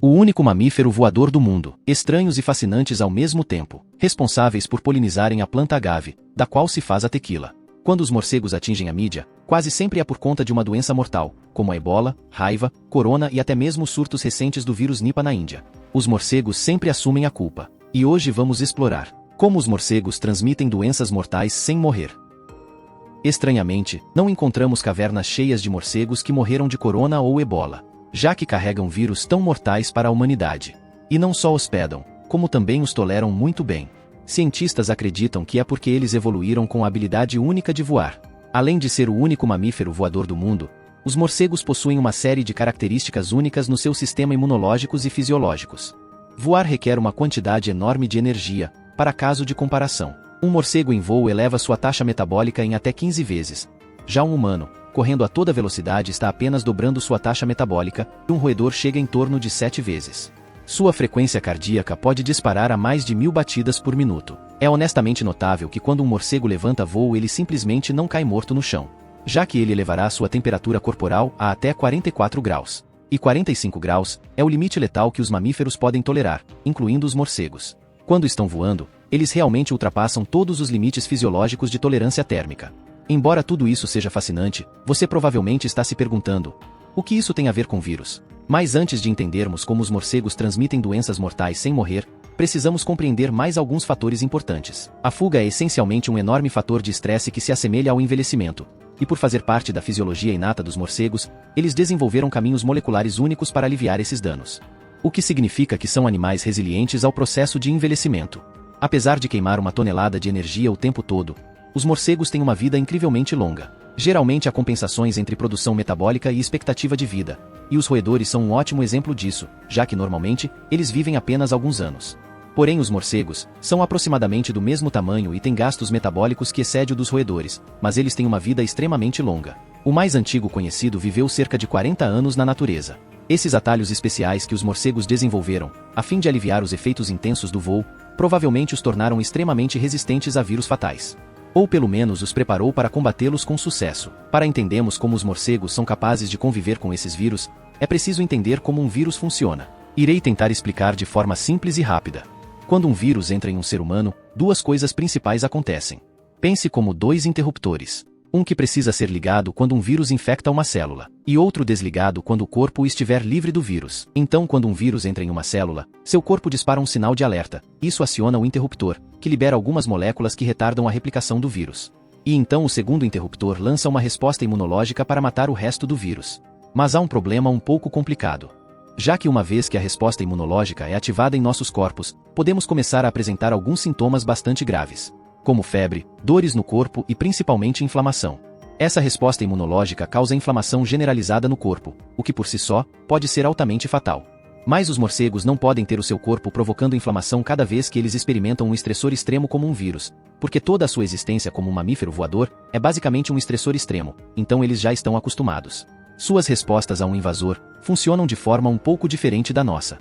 O único mamífero voador do mundo, estranhos e fascinantes ao mesmo tempo, responsáveis por polinizarem a planta agave, da qual se faz a tequila. Quando os morcegos atingem a mídia, quase sempre é por conta de uma doença mortal, como a ebola, raiva, corona e até mesmo surtos recentes do vírus Nipah na Índia. Os morcegos sempre assumem a culpa. E hoje vamos explorar como os morcegos transmitem doenças mortais sem morrer. Estranhamente, não encontramos cavernas cheias de morcegos que morreram de corona ou ebola, já que carregam vírus tão mortais para a humanidade. E não só hospedam, como também os toleram muito bem. Cientistas acreditam que é porque eles evoluíram com a habilidade única de voar. Além de ser o único mamífero voador do mundo, os morcegos possuem uma série de características únicas no seu sistema imunológicos e fisiológicos. Voar requer uma quantidade enorme de energia. Para caso de comparação, um morcego em voo eleva sua taxa metabólica em até 15 vezes. Já um humano, correndo a toda velocidade, está apenas dobrando sua taxa metabólica, e um roedor chega em torno de 7 vezes. Sua frequência cardíaca pode disparar a mais de 1000 batidas por minuto. É honestamente notável que quando um morcego levanta voo ele simplesmente não cai morto no chão, já que ele elevará sua temperatura corporal a até 44 graus. E 45 graus é o limite letal que os mamíferos podem tolerar, incluindo os morcegos. Quando estão voando, eles realmente ultrapassam todos os limites fisiológicos de tolerância térmica. Embora tudo isso seja fascinante, você provavelmente está se perguntando: o que isso tem a ver com vírus? Mas antes de entendermos como os morcegos transmitem doenças mortais sem morrer, precisamos compreender mais alguns fatores importantes. A fuga é essencialmente um enorme fator de estresse que se assemelha ao envelhecimento, e por fazer parte da fisiologia inata dos morcegos, eles desenvolveram caminhos moleculares únicos para aliviar esses danos. O que significa que são animais resilientes ao processo de envelhecimento. Apesar de queimar uma tonelada de energia o tempo todo, os morcegos têm uma vida incrivelmente longa. Geralmente há compensações entre produção metabólica e expectativa de vida, e os roedores são um ótimo exemplo disso, já que normalmente, eles vivem apenas alguns anos. Porém os morcegos são aproximadamente do mesmo tamanho e têm gastos metabólicos que excedem o dos roedores, mas eles têm uma vida extremamente longa. O mais antigo conhecido viveu cerca de 40 anos na natureza. Esses atalhos especiais que os morcegos desenvolveram, a fim de aliviar os efeitos intensos do voo, provavelmente os tornaram extremamente resistentes a vírus fatais. Ou pelo menos os preparou para combatê-los com sucesso. Para entendermos como os morcegos são capazes de conviver com esses vírus, é preciso entender como um vírus funciona. Irei tentar explicar de forma simples e rápida. Quando um vírus entra em um ser humano, duas coisas principais acontecem. Pense como dois interruptores. Um que precisa ser ligado quando um vírus infecta uma célula, e outro desligado quando o corpo estiver livre do vírus. Então, quando um vírus entra em uma célula, seu corpo dispara um sinal de alerta. Isso aciona o interruptor, que libera algumas moléculas que retardam a replicação do vírus. E então o segundo interruptor lança uma resposta imunológica para matar o resto do vírus. Mas há um problema um pouco complicado. Já que uma vez que a resposta imunológica é ativada em nossos corpos, podemos começar a apresentar alguns sintomas bastante graves, como febre, dores no corpo e principalmente inflamação. Essa resposta imunológica causa inflamação generalizada no corpo, o que por si só pode ser altamente fatal. Mas os morcegos não podem ter o seu corpo provocando inflamação cada vez que eles experimentam um estressor extremo como um vírus, porque toda a sua existência como um mamífero voador é basicamente um estressor extremo, então eles já estão acostumados. Suas respostas a um invasor funcionam de forma um pouco diferente da nossa.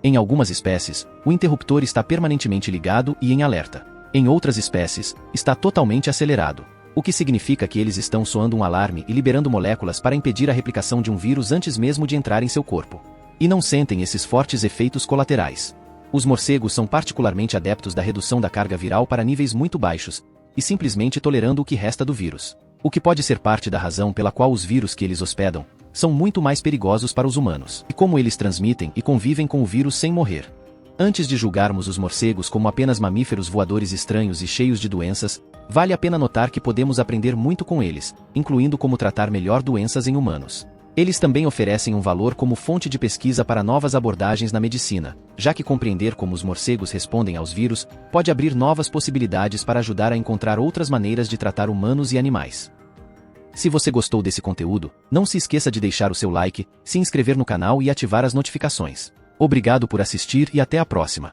Em algumas espécies, o interruptor está permanentemente ligado e em alerta. Em outras espécies, está totalmente acelerado, o que significa que eles estão soando um alarme e liberando moléculas para impedir a replicação de um vírus antes mesmo de entrar em seu corpo. E não sentem esses fortes efeitos colaterais. Os morcegos são particularmente adeptos da redução da carga viral para níveis muito baixos, e simplesmente tolerando o que resta do vírus. O que pode ser parte da razão pela qual os vírus que eles hospedam são muito mais perigosos para os humanos, e como eles transmitem e convivem com o vírus sem morrer. Antes de julgarmos os morcegos como apenas mamíferos voadores estranhos e cheios de doenças, vale a pena notar que podemos aprender muito com eles, incluindo como tratar melhor doenças em humanos. Eles também oferecem um valor como fonte de pesquisa para novas abordagens na medicina, já que compreender como os morcegos respondem aos vírus pode abrir novas possibilidades para ajudar a encontrar outras maneiras de tratar humanos e animais. Se você gostou desse conteúdo, não se esqueça de deixar o seu like, se inscrever no canal e ativar as notificações. Obrigado por assistir e até a próxima.